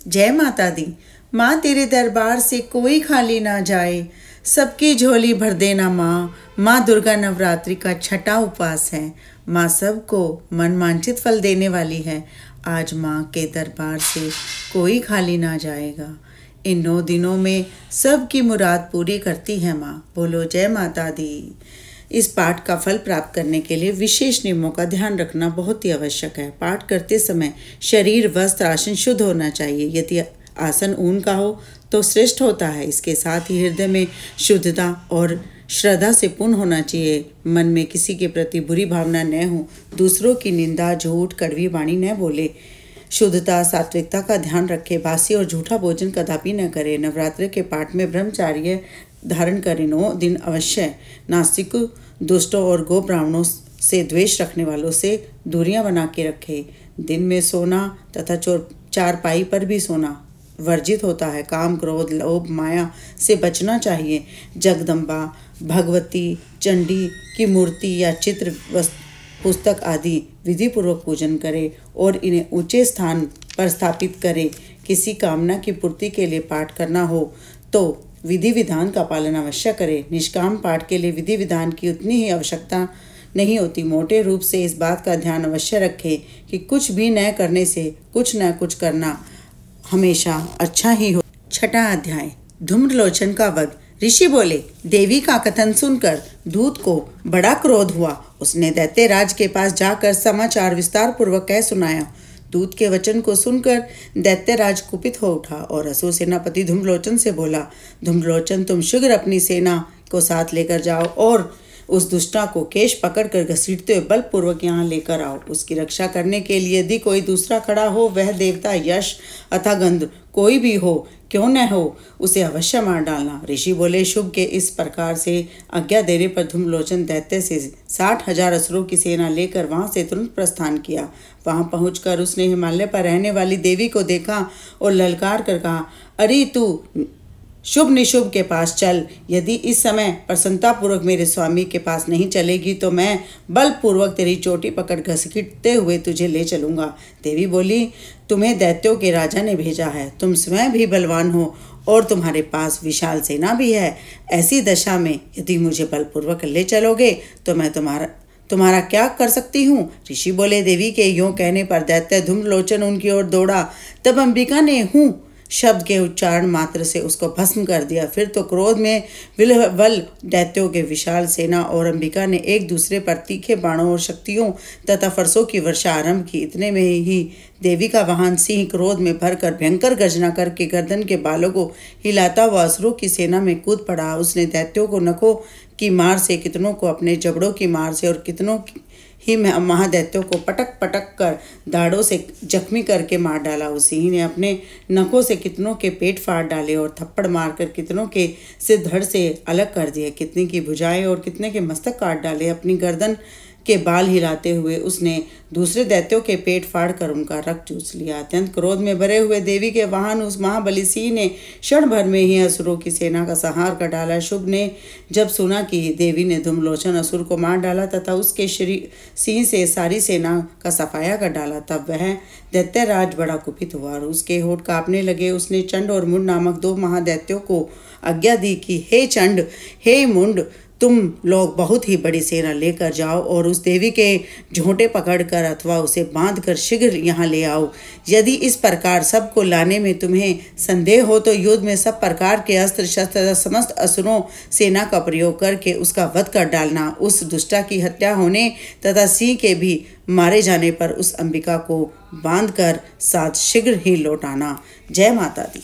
जय माता दी। माँ तेरे दरबार से कोई खाली ना जाए, सबकी झोली भर देना माँ। माँ दुर्गा नवरात्रि का छठा उपवास है। माँ सबको मनमांचित फल देने वाली है। आज माँ के दरबार से कोई खाली ना जाएगा। इन 9 दिनों में सबकी मुराद पूरी करती है माँ। बोलो जय माता दी। इस पाठ का फल प्राप्त करने के लिए विशेष नियमों का ध्यान रखना बहुत ही आवश्यक है। पाठ करते समय शरीर, वस्त्र, आसन शुद्ध होना चाहिए। यदि आसन ऊन का हो तो श्रेष्ठ होता है। इसके साथ ही हृदय में शुद्धता और श्रद्धा से पूर्ण होना चाहिए। मन में किसी के प्रति बुरी भावना न हो। दूसरों की निंदा, झूठ, कड़वी वाणी न बोले। शुद्धता, सात्विकता का ध्यान रखें। बासी और झूठा भोजन कदापि न करें। नवरात्रि के पाठ में ब्रह्मचार्य धारण करें। 9 दिन अवश्य। नास्तिक, दुष्टों और गो ब्राह्मणों से द्वेष रखने वालों से दूरियां बना के रखें। दिन में सोना तथा चारपाई पर भी सोना वर्जित होता है। काम, क्रोध, लोभ, माया से बचना चाहिए। जगदम्बा, भगवती, चंडी की मूर्ति या चित्र, पुस्तक आदि विधिपूर्वक पूजन करें और इन्हें ऊंचे स्थान पर स्थापित करें। किसी कामना की पूर्ति के लिए पाठ करना हो तो विधि विधान का पालन अवश्य करें। निष्काम पाठ के लिए विधि विधान की उतनी ही आवश्यकता नहीं होती। मोटे रूप से इस बात का ध्यान अवश्य रखें कि कुछ भी न करने से कुछ न कुछ करना हमेशा अच्छा ही हो। छठा अध्याय, धूम्रलोचन का वध। ऋषि बोले, देवी का कथन सुनकर दूत को बड़ा क्रोध हुआ। उसने दैत्यराज के पास जाकर समाचार विस्तार पूर्वक कह सुनाया। दूत के वचन को सुनकर दैत्यराज कुपित हो उठा और असुर सेनापति धूम्रलोचन से बोला, धूम्रलोचन, तुम शीघ्र अपनी सेना को साथ लेकर जाओ और उस दुष्टा को केश पकड़कर घसीटते हुए बलपूर्वक यहाँ लेकर आओ। उसकी रक्षा करने के लिए यदि कोई दूसरा खड़ा हो, वह देवता, यश अथवा गंध कोई भी हो, क्यों न हो, उसे अवश्य मार डालना। ऋषि बोले, शुभ के इस प्रकार से आज्ञा देने पर धूम्रलोचन दैत्य से 60,000 असुरों की सेना लेकर वहां से तुरंत प्रस्थान किया। वहां पहुंचकर उसने हिमालय पर रहने वाली देवी को देखा और ललकार कर कहा, अरे तू शुभ निशुभ के पास चल। यदि इस समय प्रसन्नतापूर्वक मेरे स्वामी के पास नहीं चलेगी तो मैं बलपूर्वक तेरी चोटी पकड़ घसीटते हुए तुझे ले चलूंगा। देवी बोली, तुम्हें दैत्यों के राजा ने भेजा है। तुम स्वयं भी बलवान हो और तुम्हारे पास विशाल सेना भी है। ऐसी दशा में यदि मुझे बलपूर्वक ले चलोगे तो मैं तुम्हारा क्या कर सकती हूँ। ऋषि बोले, देवी के यूं कहने पर दैत्य धूम्रलोचन उनकी ओर दौड़ा। तब अंबिका ने हूँ शब्द के उच्चारण मात्र से उसको भस्म कर दिया। फिर तो क्रोध में विह्वल दैत्यों के विशाल सेना और अंबिका ने एक दूसरे पर तीखे बाणों और शक्तियों तथा फरसों की वर्षा आरंभ की। इतने में ही देवी का वाहन सिंह क्रोध में भरकर भयंकर गर्जना करके गर्दन के बालों को हिलाता हुआ असुरों की सेना में कूद पड़ा। उसने दैत्यों को नखों की मार से, कितनों को अपने जबड़ों की मार से और कितनों ही महादैत्यों को पटक पटक कर दाढ़ों से जख्मी करके मार डाला। उसी ने अपने नखों से कितनों के पेट फाड़ डाले और थप्पड़ मारकर कितनों के सिर धड़ से अलग कर दिए। कितने की भुजाएं और कितने के मस्तक काट डाले। अपनी गर्दन के बाल हिलाते हुए उसने दूसरे दैत्यों के पेट फाड़ कर उनका रक्त चूस लिया। अत्यंत क्रोध में भरे हुए देवी के वाहन उस महाबली सिंह ने क्षण भर में ही असुरों की सेना का संहार कर डाला। शुभ ने जब सुना कि देवी ने धूम्रलोचन असुर को मार डाला तथा उसके सिंह से सारी सेना का सफाया कर डाला, तब वह दैत्यराज बड़ा कुपित हुआ और उसके होठ कांपने लगे। उसने चंड और मुंड नामक 2 महादैत्यों को आज्ञा दी कि हे चंड, हे मुंड, तुम लोग बहुत ही बड़ी सेना लेकर जाओ और उस देवी के झोंटे पकड़कर अथवा उसे बांधकर शीघ्र यहाँ ले आओ। यदि इस प्रकार सबको लाने में तुम्हें संदेह हो तो युद्ध में सब प्रकार के अस्त्र शस्त्र तथा समस्त असुरों सेना का प्रयोग करके उसका वध कर डालना। उस दुष्टा की हत्या होने तथा सिंह के भी मारे जाने पर उस अंबिका को बांधकर साथ शीघ्र ही लौटाना। जय माता दी।